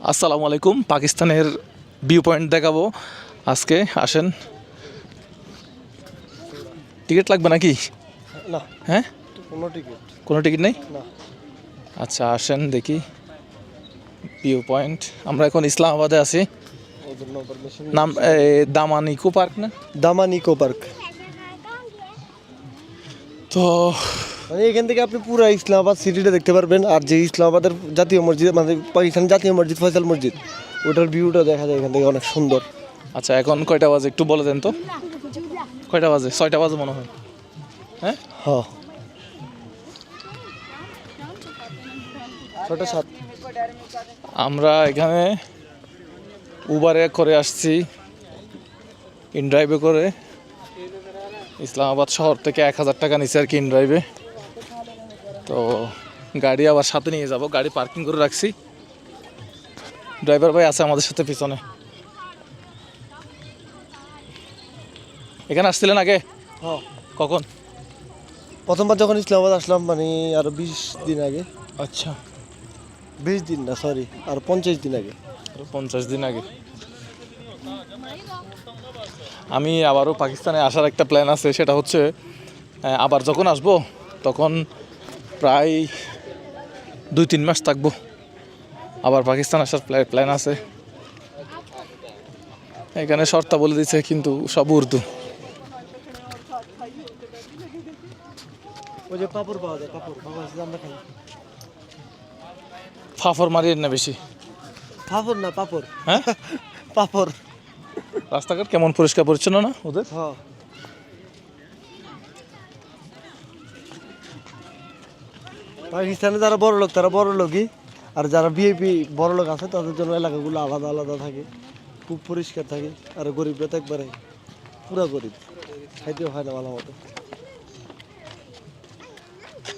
আসসালামু আলাইকুম। পাকিস্তানের ভিউ পয়েন্ট দেখাবো আজকে। আসেন, টিকিট লাগবে নাকি? না, হ্যাঁ, কোনো টিকিট নেই। না। আচ্ছা আসেন দেখি ভিউ পয়েন্ট। আমরা এখন ইসলামাবাদে আছি। নাম দামান ইকো পার্ক না? দামান ইকো পার্ক। তো মানে এখান থেকে আপনি পুরো ইসলামাবাদ সিটিটা দেখতে পারবেন। আর যে ইসলামাবাদের জাতীয় মসজিদ, মানে পাকিস্তানের জাতীয় মসজিদ ফয়সাল মসজিদ, ওটার ভিউটা দেখা যায় এখান থেকে, অনেক সুন্দর। আচ্ছা এখন কয়টা বাজে একটু বলে দেন তো। কয়টা বাজে? 6টা বাজে মনে হয়। হ্যাঁ, হ্যাঁ, 6:07। আমরা এখানে উবারে করে আসছি, ইনড্রাইভে করে। ইসলামাবাদ শহর থেকে 1000 টাকা নিচ্ছে আর কি ইনড্রাইভে। তো গাড়ি আবার সাথে নিয়ে যাব, গাড়ি পার্কিং করে রাখছি। ড্রাইভার ভাই আছে আমাদের সাথে পিছনে। এখানে আসছিলেন আগে? হ্যাঁ, কখন? প্রথমবার যখন ইসলামাবাদ আসলাম, মানে আরো 20 দিন আগে। আচ্ছা, 20 দিন না, সরি, আর 50 দিন আগে। 50 দিন আগে। আমি আবারও পাকিস্তানে আসার একটা প্ল্যান আছে, সেটা হচ্ছে আবার যখন আসবো তখন প্রায় 2-3 মাস থাকবো। আবার পাকিস্তান আসার প্ল্যান আছে। এখানে শর্তা বলে দিচ্ছে, কিন্তু সব উর্দু। ওই যে পাপড় পাওয়া যায়, পাপড় আমরা খাই। ফাফর মারিয়ে না বেশি। পাপড় না, পাপড়। হ্যাঁ, পাপড়। রাস্তাঘাট কেমন পরিষ্কার পরিচ্ছন্ন না ওদের? হ্যাঁ, পাকিস্তানে যারা বড় লোক তারা বড় লোকই, আর যারা ভিআইপি বড় লোক আছে তাদের জন্য এলাকাগুলো আলাদা আলাদা থাকে, খুব পরিষ্কার থাকে। আর গরিবরা তো একবারে পুরা গরিব, খাইতেও হয় না ভালো মতো।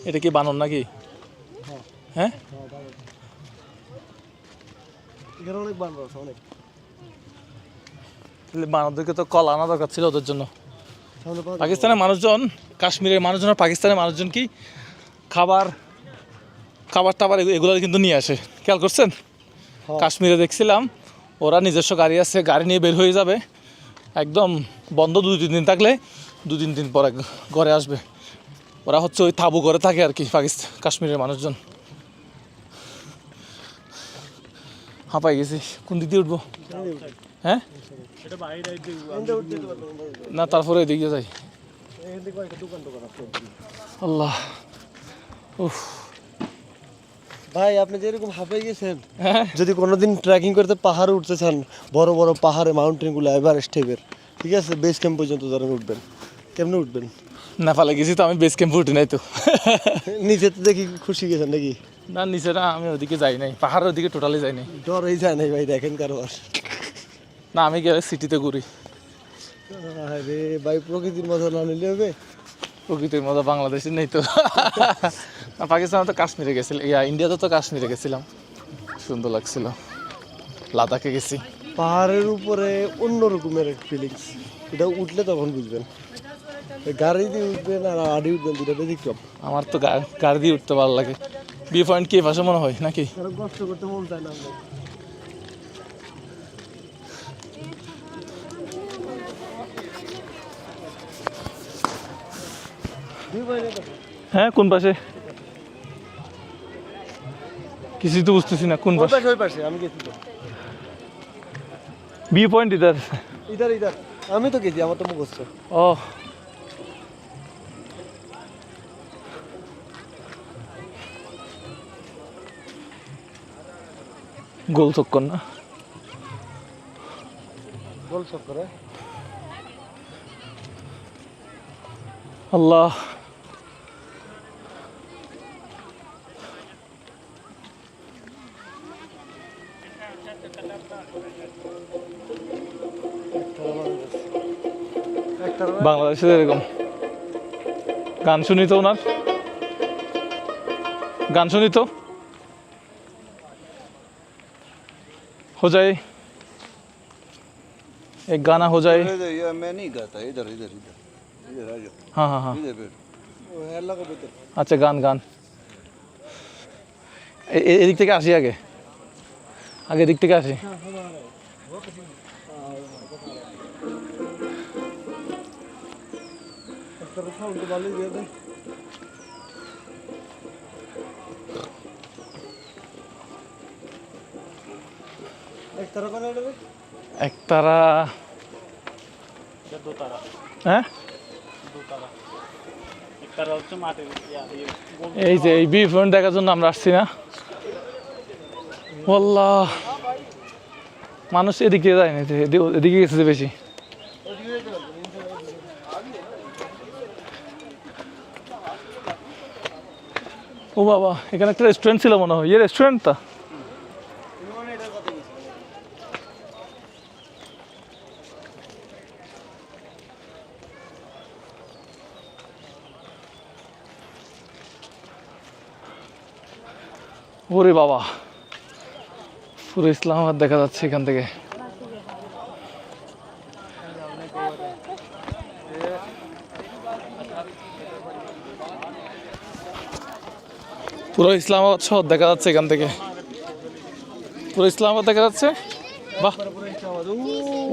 এটা কি বানর নাকি? হ্যাঁ, হ্যাঁ, এখানে অনেক বানর আছে, অনেক। বানরদেরকে তো কল আনা দরকার ছিল ওদের জন্য। সামনে পাওয়া যায়। পাকিস্তানের মানুষজন, কাশ্মীরের মানুষজন আর পাকিস্তানের মানুষজন কি খাবার টাবার এগুলো কিন্তু নিয়ে আসে, খেয়াল করছেন? হ্যাঁ। কাশ্মীরে দেখছিলাম ওরা নিজস্ব গাড়ি আছে, গাড়ি নিয়ে বের হয়ে যাবে। একদম বন্ধ 2-3 দিন থাকলে 2-3 দিন পরে ঘরে আসবে। ওরা হচ্ছে ওই তাঁবু ঘরে থাকে আর কি কাশ্মীরের মানুষজন। হাঁপাই গেছি, কোন দিক দিয়ে উঠবো? হ্যাঁ, না তারপরে এদিকে যাই। এখান থেকে কয়েকটা দোকান টোকান আছে। আল্লাহ, উফ। ভাই আপনি যেরকম হাঁপিয়ে গেছেন, হ্যাঁ, যদি কোনোদিন ট্রেকিং করতে পাহাড়ে উঠতে চান, বড় বড় পাহাড়ে, মাউন্টেনগুলো, এভারেস্ট টাইপের, ঠিক আছে, বেস ক্যাম্প পর্যন্ত ধরেন উঠবেন, কেমনে উঠবেন? নেপালে গেছি তো, আমি বেস ক্যাম্পে উঠি নাই তো। নিচে তো দেখি খুশি গেছেন নাকি? না নিচে না, আমি ওদিকে যাই নাই, পাহাড়ের ওদিকে টোটালি যাই নাই। ডরই যায় নাই ভাই, দেখেন কারবার। না আমি গেলে সিটিতে ঘুরি। আরে ভাই, প্রকৃতির মজা না নিলে হবে? প্রকৃতির মতো বাংলাদেশে নেই তো। না, পাকিস্তানে তো কাশ্মীরে গেছিলাম, ইন্ডিয়াতে তো কাশ্মীরে গেছিলাম, সুন্দর লাগছিল। লাদাখে গেছি। পাহাড়ের উপরে অন্য রকমের ফিলিংস, এটা উঠলে তখন বুঝবেন। গাড়ি দিয়ে উঠবেন আর আড়ি উঠবেন, দুটো ব্যতিক্রম। আমার তো গাড়ি দিয়ে উঠতে ভালো লাগে। ভিউ পয়েন্ট কি ভাষা মনে হয় নাকি? কারণ কষ্ট করতে মন চায় না আমরা। হ্যাঁ, কোন পাশে কিছুই তো বুঝতেছি না কোন পাশে। ওই পাশে আমি গেছি তো। View point ইধার। ইধার ইধার, আমি তো গেছি, আমার তো মুখস্থ। ও, গোল চক্কর না? গোল চক্করে। আল্লাহ, বাংলাদেশে এরকম গান শুনি তো, ওনার গান শুনি তো। हो जाए एक गाना हो जाए। ये मैं नहीं गाता, इधर इधर इधर इधर आ जाओ, हाँ हाँ हाँ, इधर बैठ। আচ্ছা গান গান এদিক থেকে আসি আগে। আগে দিক থেকে আসি। একতারা হ্যাঁ এই যে এই ভিউ পয়েন্ট দেখার জন্য আমরা আসছি না। আল্লাহ মানুষ এদিকে যায় না, এদিকে গেছে বেশি। ও বাবা, এখানে একটা রেস্টুরেন্ট ছিল মনে হয়, রেস্টুরেন্টটা ওরে বাবা, পুরো ইসলামাবাদ দেখা যাচ্ছে এখান থেকে। পুরো ইসলামাবাদ শহর দেখা যাচ্ছে এখান থেকে, পুরো ইসলামাবাদ দেখা যাচ্ছে। বাহ,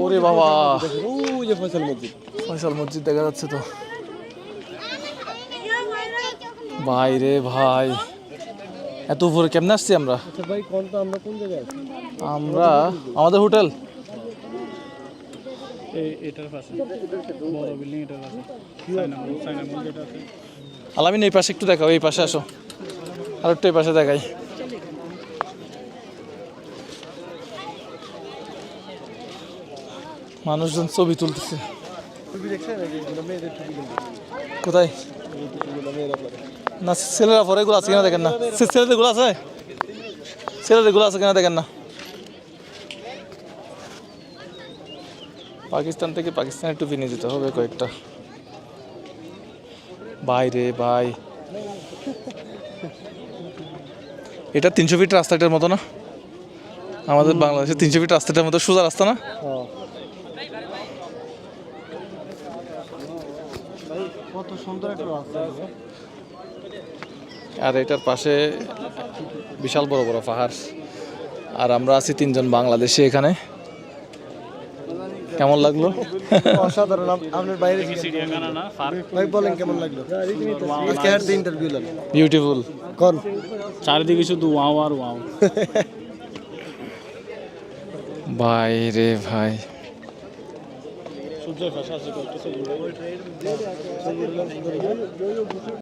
ওরে বাবা, ফয়সাল মসজিদ দেখা যাচ্ছে তো। ভাই রে ভাই, এত উপরে কেমনে আসছি আমরা? ভাই কোনটা, আমরা কোন জায়গায় আছি? আমরা আমাদের হোটেল এটার পাশে বড় বিল্ডিং, এটার পাশে চায়না মন্দির আছে। আলামিন এই পাশে একটু দেখাও, এই পাশে আসো, আর একটু এই পাশে দেখাই। মানুষজন ছবি তুলতেছে। টুপি দেখছেন, মেয়েদের টুপি কিন্তু কোথায়? মেয়েরা পরে। না ছেলেরা পরে এগুলো আছে কিনা দেখেন না, ছেলেদের গুলো আছে, ছেলেদের গুলো আছে কিনা দেখেন না। পাকিস্তান থেকে পাকিস্তানের টুপি নিয়ে যেতে হবে কয়েকটা। ভাই রে ভাই, এটা 300 ফিট রাস্তাটার মতো না? আমাদের বাংলাদেশে 300 ফিট রাস্তাটার মতো সোজা রাস্তা না? ভাই কত সুন্দর একটা রাস্তা। আর এটার পাশে বিশাল বড় বড় পাহাড়, আর আমরা আছি 3 জন বাংলাদেশি এখানে। কেমন লাগলো? অসাধারণ। আপনার বাইরে চিড়িয়াখানা না, পার্ক। ভাই বলেন কেমন লাগলো আজকে আর ইন্টারভিউ লাগলো? বিউটিফুল। কোন চারিদিকে শুধু ওয়াও আর ওয়াও। ভাই রে ভাই, সূর্যের পাশে আছে